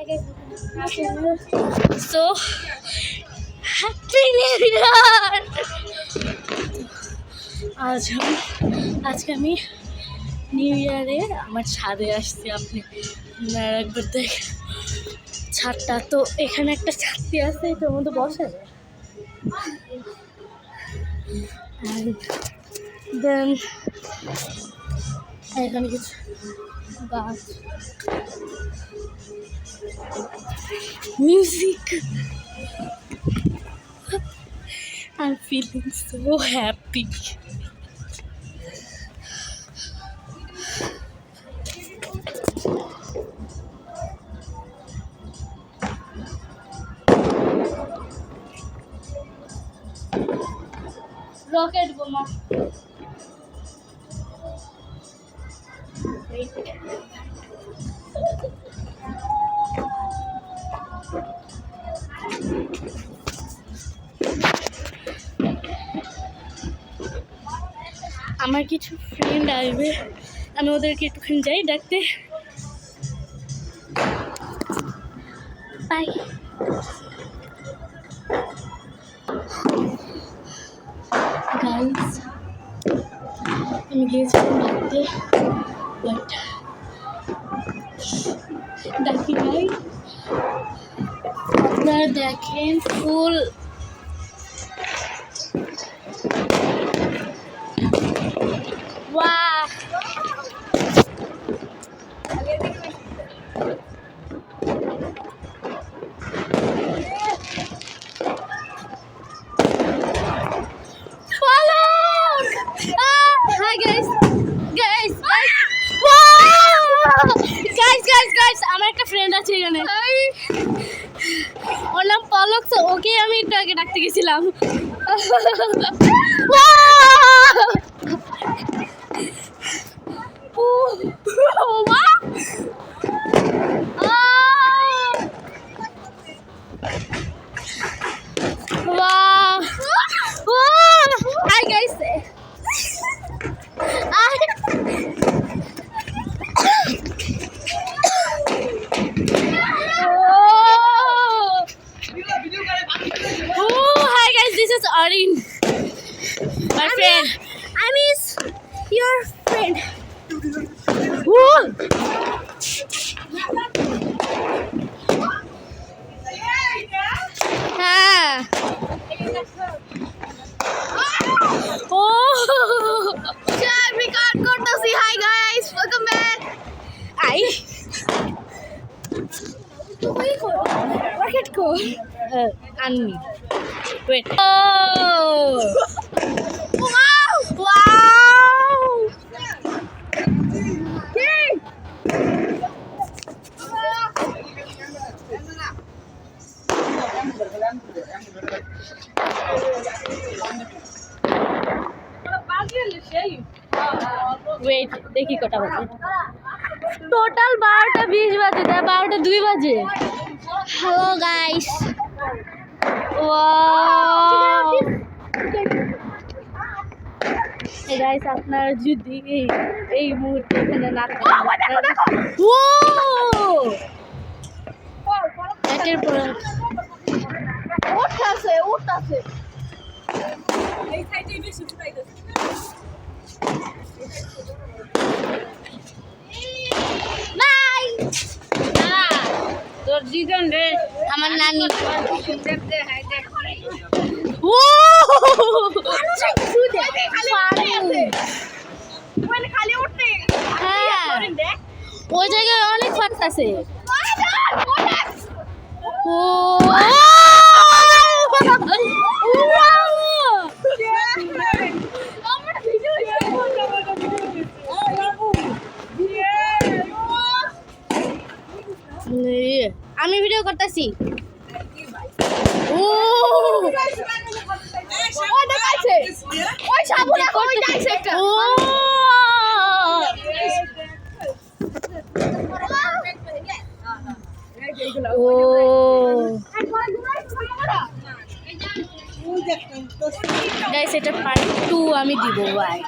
So happy new year! আজকে আমি new ইয়ারে আমার ছাদে আসছি। আপনি একবার দেখ ছাদটা, তো এখানে একটা ছাদটি আছে, এটার মধ্যে বসে যায়। দেন এখানে কিছু গাছ, music. I'm feeling so happy. Rocket bomba. আমার কিছু ফ্রেন্ড আসবে, আমি ওদেরকে একটুখানি যাই ডাকতে। বাই। গাইস, আমি গিয়েছিলাম ডাকতে, বাট ডাকি নাই। আপনারা দেখেন ফুল वाह। Hi guys, আমার একটা ফ্রেন্ড আছে এখানে, ওর নাম পলক। তো ওকে আমি একটু আগে ডাকতে গেছিলাম। Hi guys. Hi guys, this is Arin, my friend. I miss your friend. Hi guys, welcome back. Rocket go. Annie. Wait. Oh. Wow. Yay. Wait দেখি কটা বাজে। টোটাল 12টা 20 বাজে, 12টা 2 বাজে। হ্যালো গাইস, গাইস আপনারা যদি এই মুহূর্তে এখানে না একের পর উঠতেছে এই সাইডে বেশি ফুটাইতেছে। বাই। তোর দিগন রে আমার নানি দেখতে হাই দেখ। ও খালি উঠতে, হ্যাঁ ওই জায়গায় অনেক ফাটতাছে। ও আমি ভিডিও করতেছি। গাইস এটা পার্ট 2 আমি দিব। বাই।